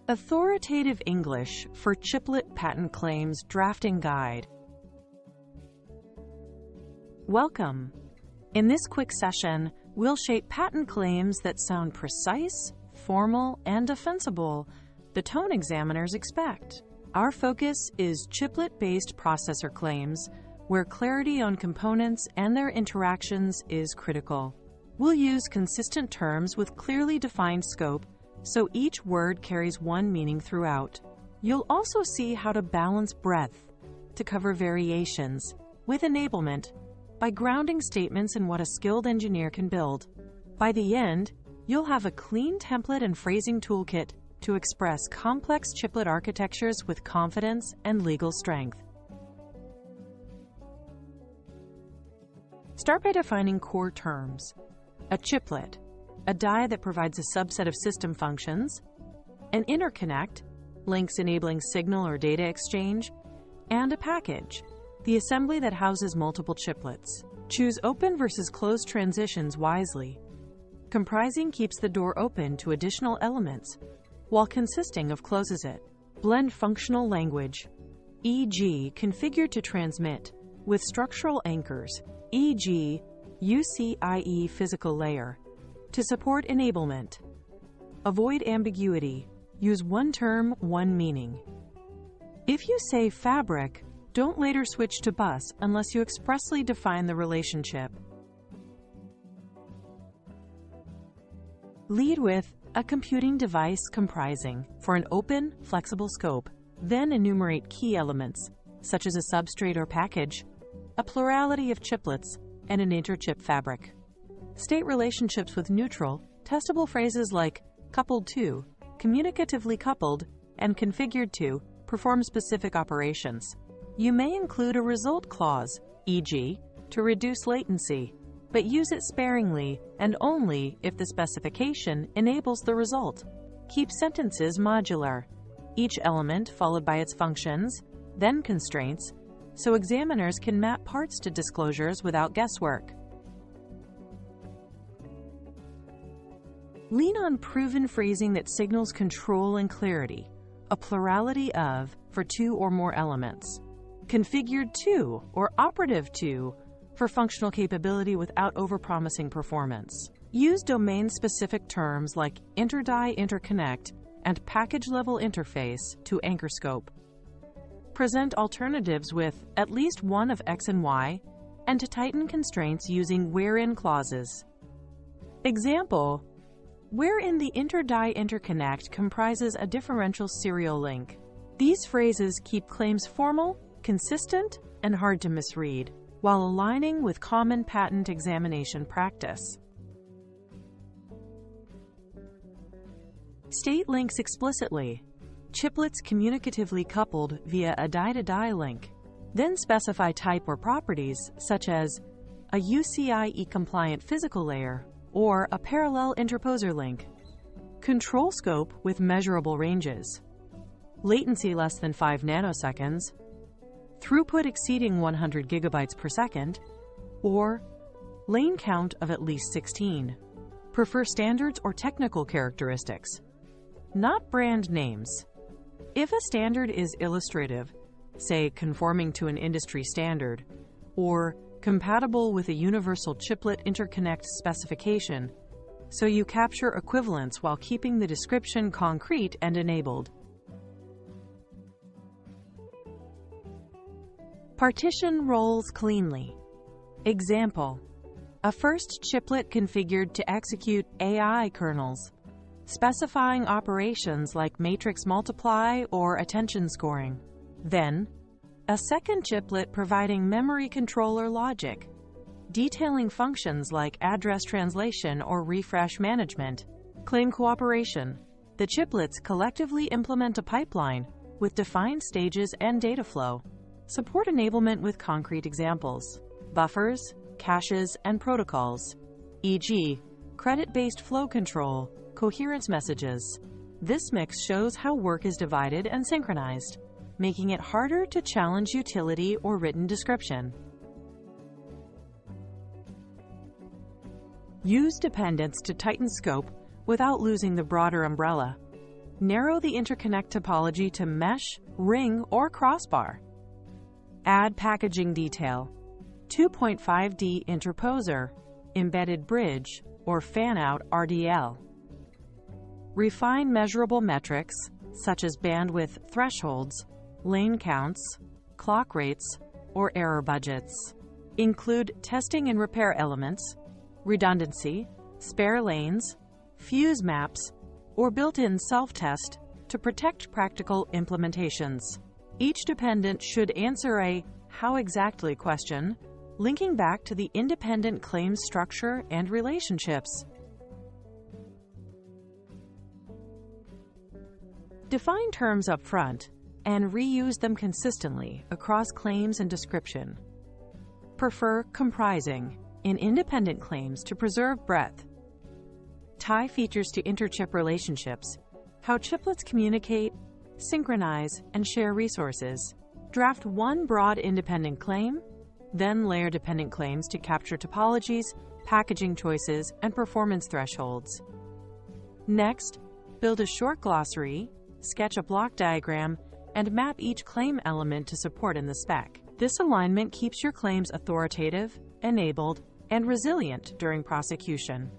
Authoritative English for Chiplet Patent Claims Drafting Guide. Welcome. In this quick session, we'll shape patent claims that sound precise, formal, and defensible, the tone examiners expect. Our focus is chiplet-based processor claims, where clarity on components and their interactions is critical. We'll use consistent terms with clearly defined scope, so each word carries one meaning throughout. You'll also see how to balance breadth to cover variations with enablement by grounding statements in what a skilled engineer can build. By the end, you'll have a clean template and phrasing toolkit to express complex chiplet architectures with confidence and legal strength. Start by defining core terms. A chiplet, a die that provides a subset of system functions, an interconnect, links enabling signal or data exchange, and a package, the assembly that houses multiple chiplets. Choose open versus closed transitions wisely. Comprising keeps the door open to additional elements, while consisting of closes it. Blend functional language, e.g. configured to transmit, with structural anchors, e.g. UCIe physical layer, to support enablement. Avoid ambiguity. Use one term, one meaning. If you say fabric, don't later switch to bus unless you expressly define the relationship. Lead with a computing device comprising for an open, flexible scope. Then enumerate key elements, such as a substrate or package, a plurality of chiplets, and an interchip fabric. State relationships with neutral, testable phrases like coupled to, communicatively coupled, and configured to perform specific operations. You may include a result clause, e.g., to reduce latency, but use it sparingly and only if the specification enables the result. Keep sentences modular, each element followed by its functions, then constraints, so examiners can map parts to disclosures without guesswork. Lean on proven phrasing that signals control and clarity, a plurality of for two or more elements, configured to or operative to for functional capability without overpromising performance. Use domain-specific terms like inter-die interconnect and package-level interface to anchor scope. Present alternatives with at least one of X and Y, and to tighten constraints using wherein clauses. Example: wherein the inter-die interconnect comprises a differential serial link. These phrases keep claims formal, consistent, and hard to misread, while aligning with common patent examination practice. State links explicitly. Chiplets communicatively coupled via a die-to-die link. Then specify type or properties, such as a UCIe-compliant physical layer or a parallel interposer link. Control scope with measurable ranges. Latency less than 5 nanoseconds. Throughput exceeding 100 gigabytes per second. Or lane count of at least 16. Prefer standards or technical characteristics, not brand names. If a standard is illustrative, say conforming to an industry standard, or compatible with a universal chiplet interconnect specification, so you capture equivalence while keeping the description concrete and enabled. Partition roles cleanly. Example: a first chiplet configured to execute AI kernels, specifying operations like matrix multiply or attention scoring. Then, a second chiplet providing memory controller logic, detailing functions like address translation or refresh management. Claim cooperation. The chiplets collectively implement a pipeline with defined stages and data flow. Support enablement with concrete examples: buffers, caches, and protocols, e.g., credit-based flow control, coherence messages. This mix shows how work is divided and synchronized, making it harder to challenge utility or written description. Use dependents to tighten scope without losing the broader umbrella. Narrow the interconnect topology to mesh, ring, or crossbar. Add packaging detail. 2.5D interposer, embedded bridge, or fan-out RDL. Refine measurable metrics, such as bandwidth thresholds, lane counts, clock rates, or error budgets. Include testing and repair elements, redundancy, spare lanes, fuse maps, or built-in self-test to protect practical implementations. Each dependent should answer a "how exactly" question, linking back to the independent claims structure and relationships. Define terms up front and reuse them consistently across claims and description. Prefer comprising in independent claims to preserve breadth. Tie features to interchip relationships, how chiplets communicate, synchronize, and share resources. Draft one broad independent claim, then layer dependent claims to capture topologies, packaging choices, and performance thresholds. Next, build a short glossary, sketch a block diagram, and map each claim element to support in the spec. This alignment keeps your claims authoritative, enabled, and resilient during prosecution.